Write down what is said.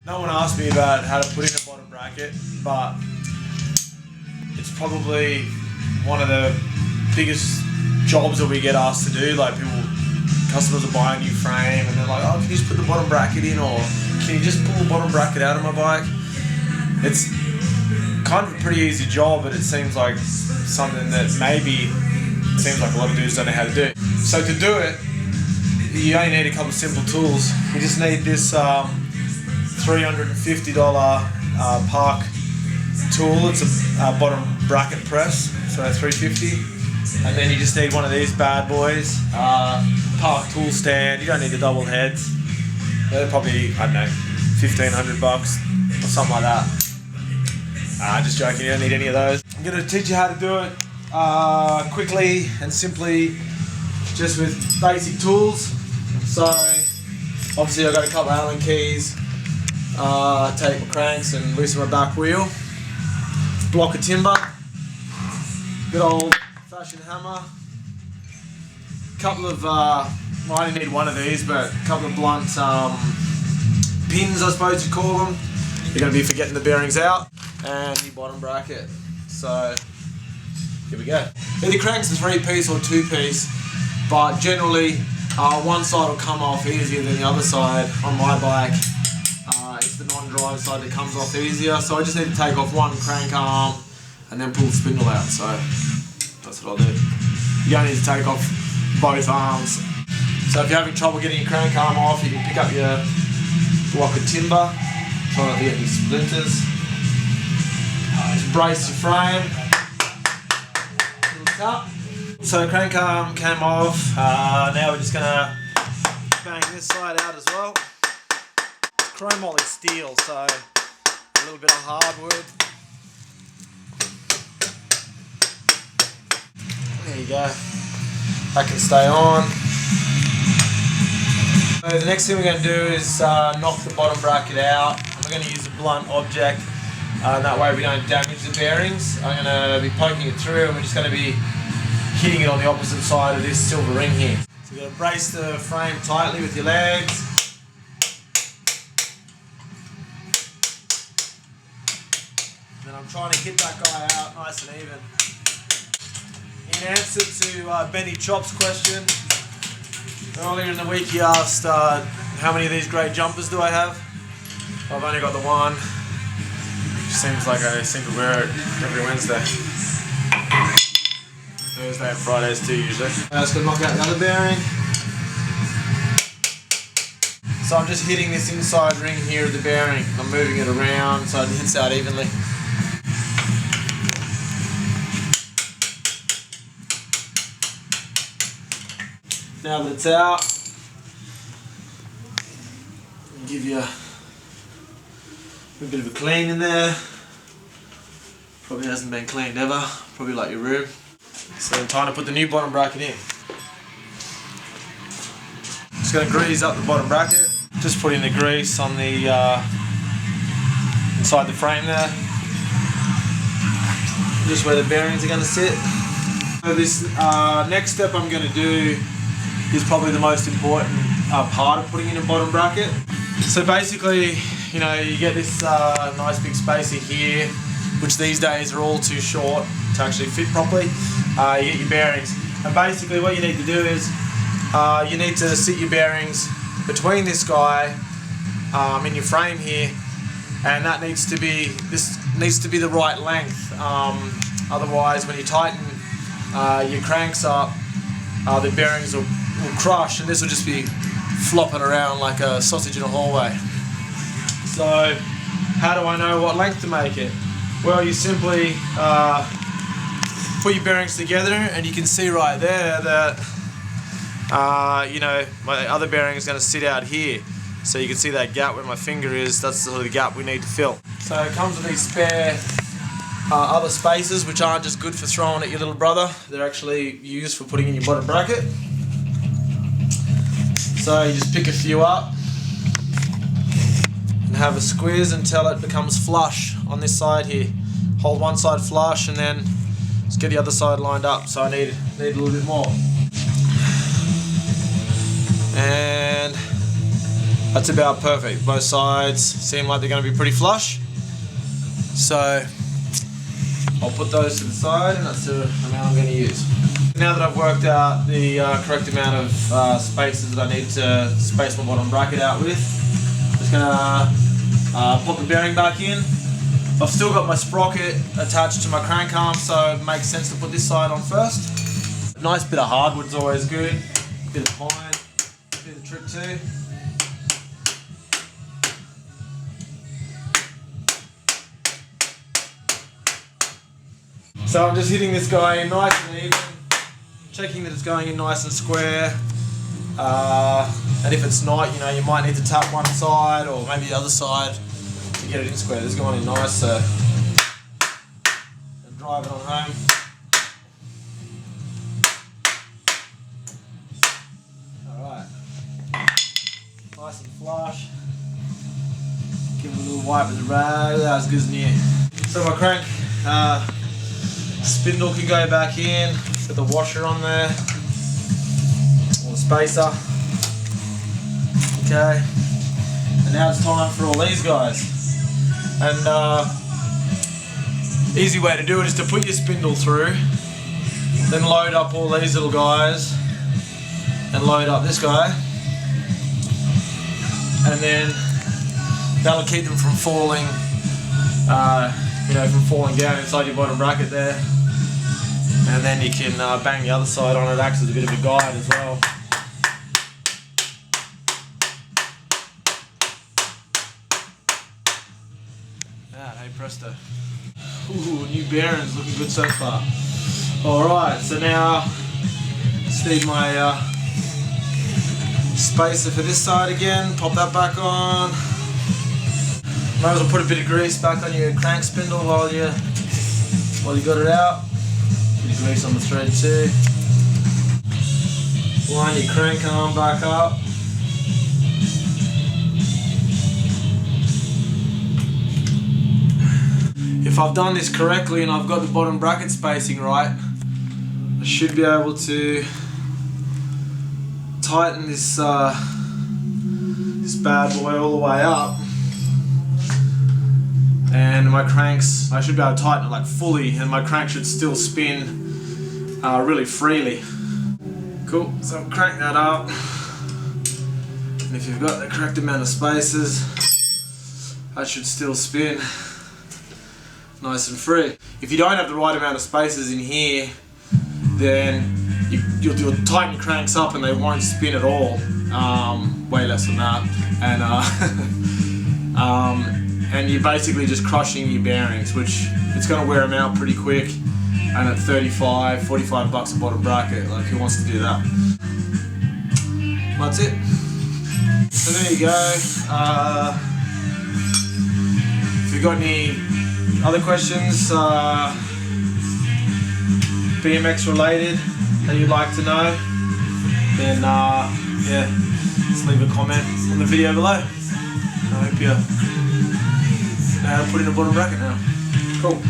No one asked me about how to put in a bottom bracket, but it's probably one of the biggest jobs that we get asked to do. Like customers will buy a new frame and they're like, oh, can you just put the bottom bracket in, or can you just pull the bottom bracket out of my bike? It's kind of a pretty easy job, but it seems like something that maybe seems like a lot of dudes don't know how to do. So to do it, you only need a couple of simple tools. You just need this $350 Park tool. It's a bottom bracket press, so $350. And then you just need one of these bad boys, Park tool stand. You don't need the double heads. They're probably, I don't know, $1,500 or something like that. Just joking, you don't need any of those. I'm going to teach you how to do it quickly and simply, just with basic tools. So obviously I've got a couple of Allen keys, take my cranks and loosen my back wheel, block of timber, good old fashioned hammer, couple of, I only need one of these, but a couple of blunt pins, I suppose you'd call them. You're going to be for getting the bearings out, and your bottom bracket. So here we go. Either crank's a 3-piece or 2-piece, but generally one side will come off easier than the other side. On my bike, it's the non-drive side that comes off easier, so I just need to take off one crank arm and then pull the spindle out. So that's what I'll do. You don't need to take off both arms. So if you're having trouble getting your crank arm off, you can pick up your block of timber, try not to get any splinters. Just brace your frame. So crank arm came off. Now we're just gonna bang this side out as well. It's chrome moly steel, so a little bit of hardwood. There you go. That can stay on. So the next thing we're going to do is knock the bottom bracket out. And we're going to use a blunt object, and that way we don't damage the bearings. I'm going to be poking it through, and we're just going to be hitting it on the opposite side of this silver ring here. So you're going to brace the frame tightly with your legs. And then I'm trying to hit that guy out nice and even. In answer to Benny Chop's question, earlier in the week he asked how many of these grey jumpers do I have? I've only got the one. Seems like I seem to wear it every Wednesday. Thursday and Fridays too usually. Just going to knock out the other bearing. So I'm just hitting this inside ring here of the bearing. I'm moving it around so it hits out evenly. Now that it's out, I'll give you a bit of a clean in there. Probably hasn't been cleaned ever, probably like your room. So time to put the new bottom bracket in. Just going to grease up the bottom bracket. Just putting the grease on the inside the frame there. Just where the bearings are going to sit. So this next step I'm going to do is probably the most important part of putting in a bottom bracket. So basically, you know, you get this nice big spacer here, which these days are all too short to actually fit properly. You get your bearings, and basically what you need to do is you need to sit your bearings between this guy in your frame here, and that needs to be the right length. Otherwise, when you tighten your cranks up, the bearings will crush, and this will just be flopping around like a sausage in a hallway. So how do I know what length to make it? Well, you simply put your bearings together, and you can see right there that you know, my other bearing is going to sit out here. So you can see that gap where my finger is. That's the sort of gap we need to fill. So it comes with these spare other spacers, which aren't just good for throwing at your little brother. They're actually used for putting in your bottom bracket. So you just pick a few up and have a squeeze until it becomes flush on this side here. Hold one side flush and then just get the other side lined up. So I need a little bit more. And That's about perfect. Both sides seem like they're going to be pretty flush. So I'll put those to the side, and that's the amount I'm going to use. Now that I've worked out the correct amount of spaces that I need to space my bottom bracket out with, I'm just going to pop the bearing back in. I've still got my sprocket attached to my crank arm, so it makes sense to put this side on first. A nice bit of hardwood's always good. A bit of pine, do the trick too. So I'm just hitting this guy in nice and even, checking that it's going in nice and square. And if it's not, you know, you might need to tap one side or maybe the other side to get it in square. This is going in nice, so and drive it on home. Alright, nice and flush. Give it a little wipe with the rag. That's good as new. So my crank spindle can go back in. Got the washer on there, or the spacer. Okay, and now it's time for all these guys. And easy way to do it is to put your spindle through, then load up all these little guys, and load up this guy, and then that'll keep them from falling, from falling down inside your bottom bracket there. And then you can bang the other side on. It acts as a bit of a guide as well. Hey presto. Ooh, new bearings, looking good so far. Alright, so now just need my spacer for this side again. Pop that back on. Might as well put a bit of grease back on your crank spindle while you got it out. Bit of grease on the thread too. Line your crank arm back up. If I've done this correctly and I've got the bottom bracket spacing right, I should be able to tighten this this bad boy all the way up, and my cranks, I should be able to tighten it like fully, and my crank should still spin really freely. Cool, so I'll crank that up, and if you've got the correct amount of spaces, that should still spin nice and free. If you don't have the right amount of spaces in here, then you'll tighten your cranks up and they won't spin at all. Way less than that. And you're basically just crushing your bearings, which it's going to wear them out pretty quick. And at $35, $45 a bottom bracket, like, who wants to do that? That's it. So there you go. If you've got any other questions, BMX related, that you'd like to know, then yeah, just leave a comment on the video below. I hope you know how to put in a bottom bracket now. Cool.